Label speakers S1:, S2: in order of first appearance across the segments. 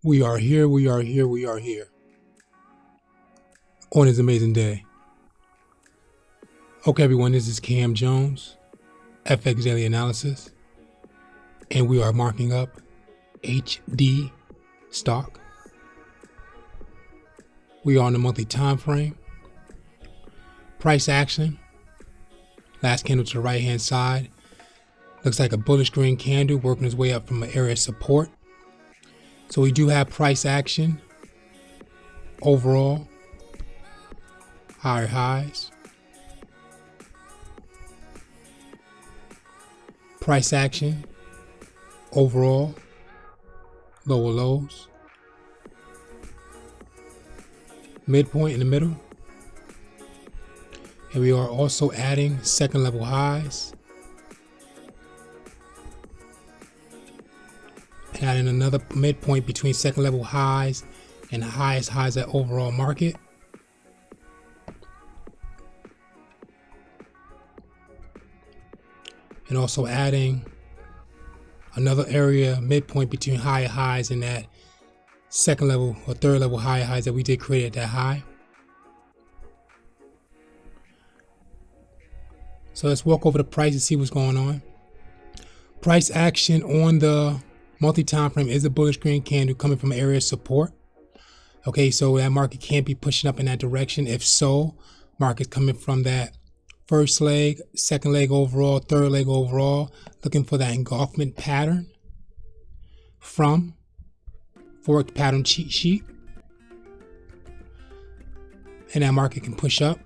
S1: We are here, we are here, we are here on this amazing day. Okay, everyone, this is Cam Jones, FX Daily Analysis, and we are marking up HD stock. We are on the monthly time frame. Price action, last candle to the right hand side. Looks like a bullish green candle working its way up from an area of support. So we do have price action overall, higher highs. Price action overall, lower lows. Midpoint in the middle. And we are also adding second level highs. And adding another midpoint between second level highs and the highest highs at overall market. And also adding another area midpoint between higher highs and that second level or third level higher highs that we did create at that high. So let's walk over the price and see what's going on. Price action on the monthly time frame is a bullish green candle coming from area of support. Okay, so that market can't be pushing up in that direction. If so, market's coming from that first leg, second leg overall, third leg overall, looking for that engulfment pattern from Forex pattern cheat sheet. And that market can push up.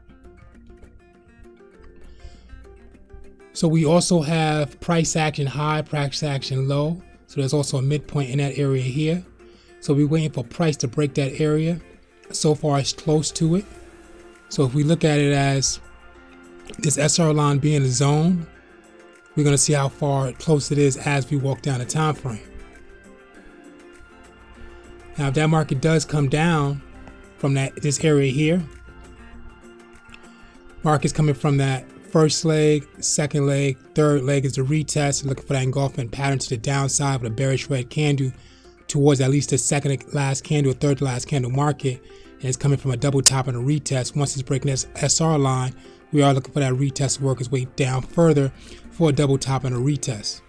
S1: So we also have price action high, price action low. So there's also a midpoint in that area here. So we're waiting for price to break that area. So far it's close to it. So if we look at it as this SR line being a zone, we're going to see how far close it is as we walk down the time frame. Now if that market does come down from this area here, market's coming from that first leg, second leg, third leg is the retest, looking for that engulfment pattern to the downside with a bearish red candle towards at least the second last candle or third last candle market, and it's coming from a double top and a retest. Once it's breaking this SR line, we are looking for that retest to work its way down further for a double top and a retest.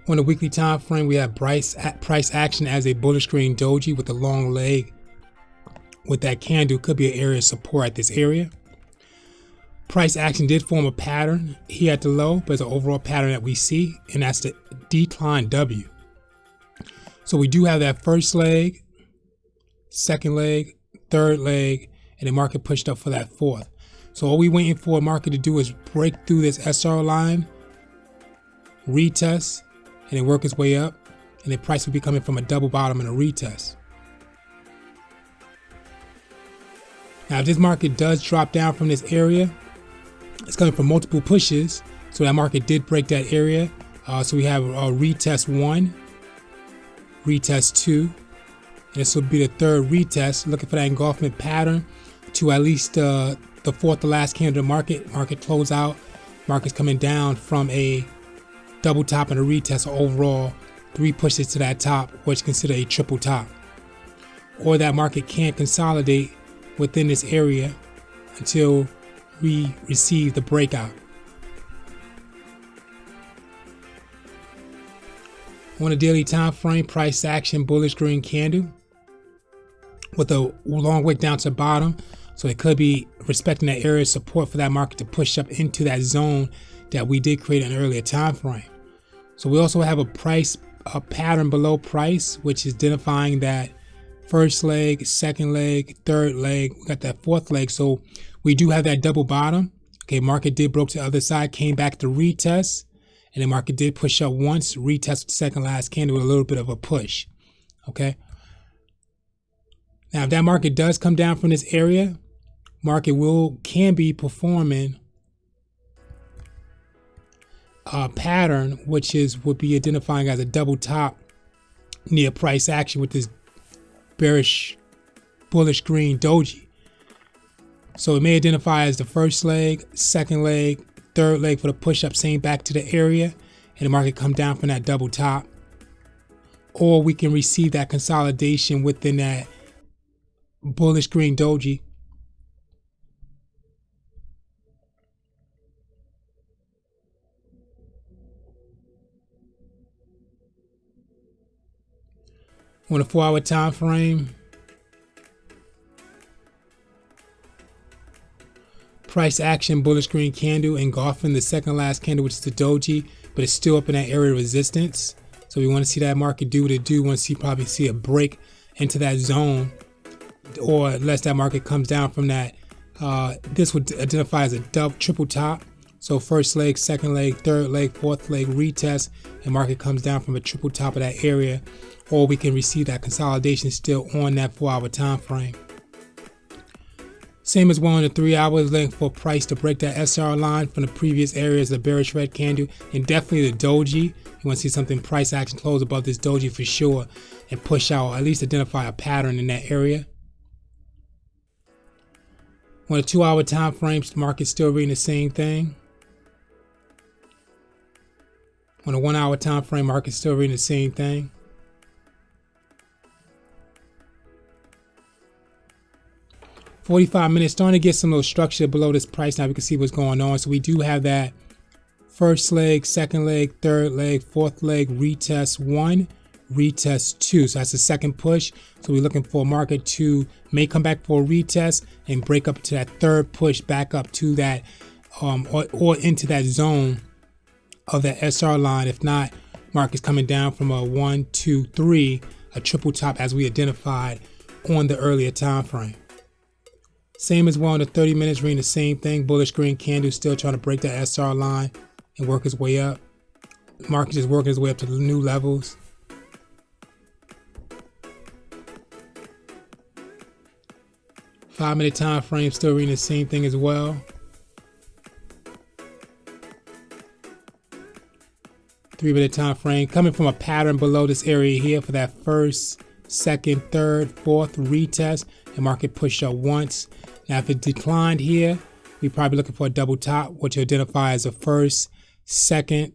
S1: On the weekly time frame, we have price action as a bullish green doji with a long leg. With that candle, could be an area of support at this area. Price action did form a pattern here at the low, but it's an overall pattern that we see, and that's the decline W. So we do have that first leg, second leg, third leg, and the market pushed up for that fourth. So all we're waiting for a market to do is break through this SR line, retest, and then work its way up, and the price will be coming from a double bottom and a retest. Now if this market does drop down from this area, it's coming from multiple pushes, so that market did break that area. So we have a retest 1, retest 2, and this will be the third retest, looking for that engulfment pattern to at least the fourth to last candle market close out. Market's coming down from a double top and a retest, or overall 3 pushes to that top, which is considered a triple top. Or that market can't consolidate within this area until we receive the breakout. On a daily time frame, price action bullish green candle with a long wick down to the bottom. So it could be respecting that area of support for that market to push up into that zone that we did create in an earlier time frame. So we also have a pattern below price, which is identifying that first leg, second leg, third leg. We got that fourth leg. So we do have that double bottom. Okay, market did broke to the other side, came back to retest, and the market did push up once, retest the second last candle with a little bit of a push. Okay. Now if that market does come down from this area, market can be performing pattern, which would be identifying as a double top near price action with this bearish bullish green doji. So it may identify as the first leg, second leg, third leg for the push up, same back to the area, and the market come down from that double top. Or we can receive that consolidation within that bullish green doji. On a 4-hour time frame, price action bullish green candle engulfing the second last candle, which is the doji, but it's still up in that area of resistance. So we want to see that market do what it do. We want to probably see a break into that zone, or unless that market comes down from that. This would identify as a triple top. So first leg, second leg, third leg, fourth leg retest, and market comes down from a triple top of that area, or we can receive that consolidation still on that 4-hour time frame. Same as well on the 3 hours, looking for price to break that SR line from the previous areas, the bearish red candle, and definitely the doji. You want to see something price action close above this doji for sure, and push out, or at least identify a pattern in that area. On the 2-hour time frames, the market's still reading the same thing. On a 1-hour time frame, market's still reading the same thing. $45 starting to get some little structure below this price. Now we can see what's going on. So we do have that first leg, second leg, third leg, fourth leg, retest 1, retest 2. So that's the second push. So we're looking for a market to may come back for a retest and break up to that third push back up to that or into that zone of that SR line. If not, market's coming down from a 1, 2, 3, a triple top as we identified on the earlier time frame. Same as well in the 30 minutes, reading the same thing. Bullish green candle, still trying to break that SR line and work its way up. Market is working its way up to the new levels. Five-minute time frame, still reading the same thing as well. 3-minute time frame, coming from a pattern below this area here for that first, second, third, fourth retest, and market push up once. Now if it declined here, we're probably looking for a double top, which you identify as a first, second,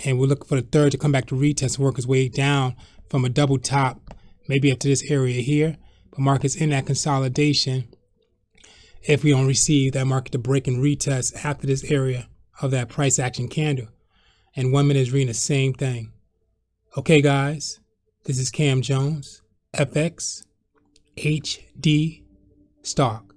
S1: and we're looking for the third to come back to retest and work its way down from a double top, maybe up to this area here. But market's in that consolidation if we don't receive that market to break and retest after this area of that price action candle. And 1 minute is reading the same thing. Okay guys, this is Cam Jones, FX HD Stock.